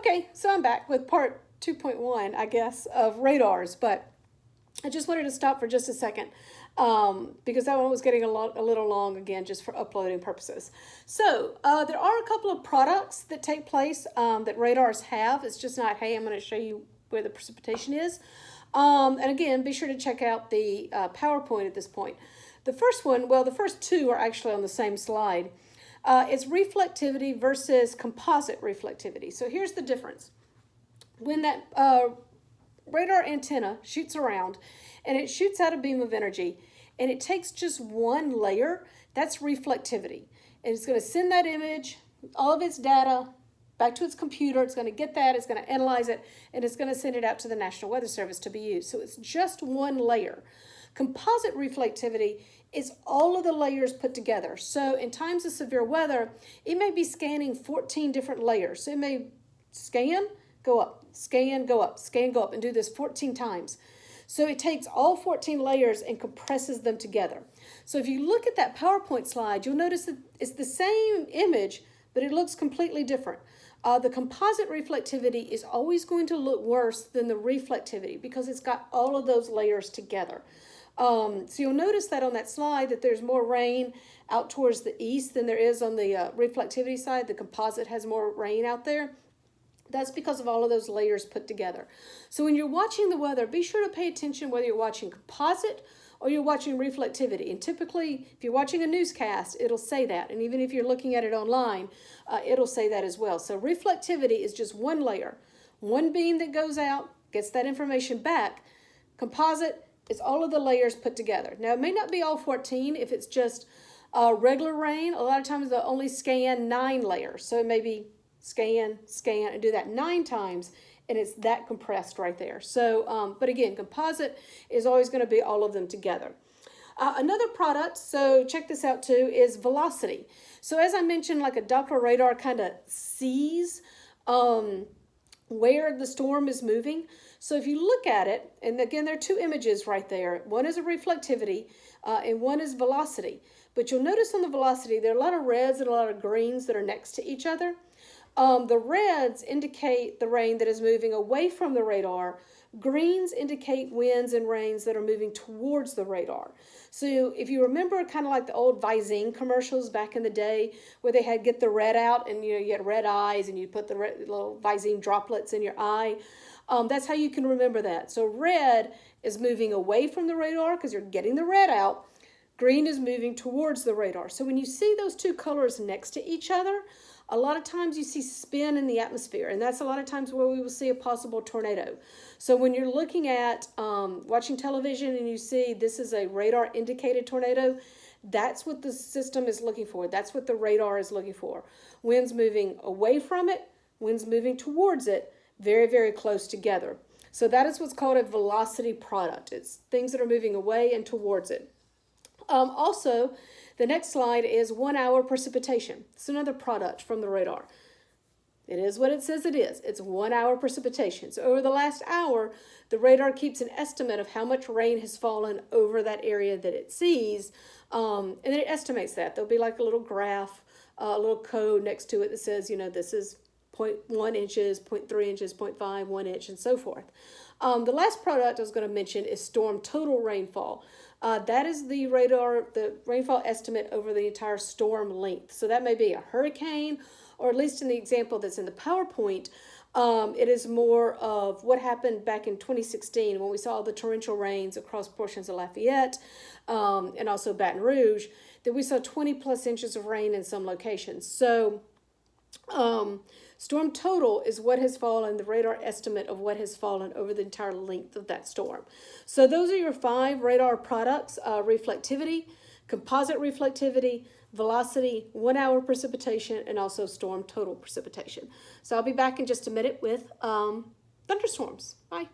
Okay, so I'm back with part 2.1, I guess, of radars, but I just wanted to stop for just a second because that one was getting a little long again, just for uploading purposes. So there are a couple of products that take place that radars have. It's just not, hey, I'm going to show you where the precipitation is. And again, be sure to check out the PowerPoint at this point. The first one, well, the first two are actually on the same slide. It's reflectivity versus composite reflectivity. So here's the difference. When that radar antenna shoots around and it shoots out a beam of energy and it takes just one layer, that's reflectivity. And it's going to send that image, all of its data, back to its computer. It's going to get that, it's going to analyze it, and it's going to send it out to the National Weather Service to be used. So it's just one layer. Composite reflectivity is all of the layers put together. So in times of severe weather, it may be scanning 14 different layers. So it may scan, go up, scan, go up, scan, go up, and do this 14 times. So it takes all 14 layers and compresses them together. So if you look at that PowerPoint slide, you'll notice that it's the same image, but it looks completely different. The composite reflectivity is always going to look worse than the reflectivity because it's got all of those layers together. So you'll notice that on that slide that there's more rain out towards the east than there is on the reflectivity side. The composite has more rain out there. That's because of all of those layers put together. So when you're watching the weather, be sure to pay attention whether you're watching composite or you're watching reflectivity. And typically, if you're watching a newscast, it'll say that. And even if you're looking at it online, it'll say that as well. So reflectivity is just one layer. One beam that goes out, gets that information back. Composite is all of the layers put together. Now, it may not be all 14 if it's just regular rain. A lot of times they'll only scan 9 layers. So it may be scan, scan, and do that 9 times, and it's that compressed right there. So, but again, composite is always going to be all of them together. Another product, so check this out too, is velocity. So as I mentioned, like a Doppler radar kind of sees where the storm is moving. So if you look at it, and again, there are 2 images right there. One is a reflectivity and one is velocity. But you'll notice on the velocity, there are a lot of reds and a lot of greens that are next to each other. The reds indicate the rain that is moving away from the radar. Greens indicate winds and rains that are moving towards the radar. So if you remember kind of like the old Visine commercials back in the day where they had get the red out and you had red eyes and you put the little Visine droplets in your eye. That's how you can remember that. So red is moving away from the radar because you're getting the red out. Green is moving towards the radar. So when you see those 2 colors next to each other, a lot of times you see spin in the atmosphere, and that's a lot of times where we will see a possible tornado. So when you're looking at watching television and you see this is a radar indicated tornado, that's what the system is looking for. That's what the radar is looking for. Winds moving away from it, winds moving towards it, very, very close together. So that is what's called a velocity product. It's things that are moving away and towards it. Also, the next slide is 1 hour precipitation. It's another product from the radar. It is what it says it is. It's 1 hour precipitation. So over the last hour, the radar keeps an estimate of how much rain has fallen over that area that it sees, and then it estimates that. There'll be like a little graph, a little code next to it that says, this is 0.1 inches, 0.3 inches, 0.5, 1 inch, and so forth. The last product I was going to mention is storm total rainfall. That is the radar, the rainfall estimate over the entire storm length. So that may be a hurricane, or at least in the example that's in the PowerPoint, it is more of what happened back in 2016 when we saw the torrential rains across portions of Lafayette and also Baton Rouge, that we saw 20 plus inches of rain in some locations. So storm total is what has fallen, the radar estimate of what has fallen over the entire length of that storm. So those are your 5 radar products: reflectivity, composite reflectivity, velocity, 1 hour precipitation, and also storm total precipitation. So I'll be back in just a minute with thunderstorms. Bye.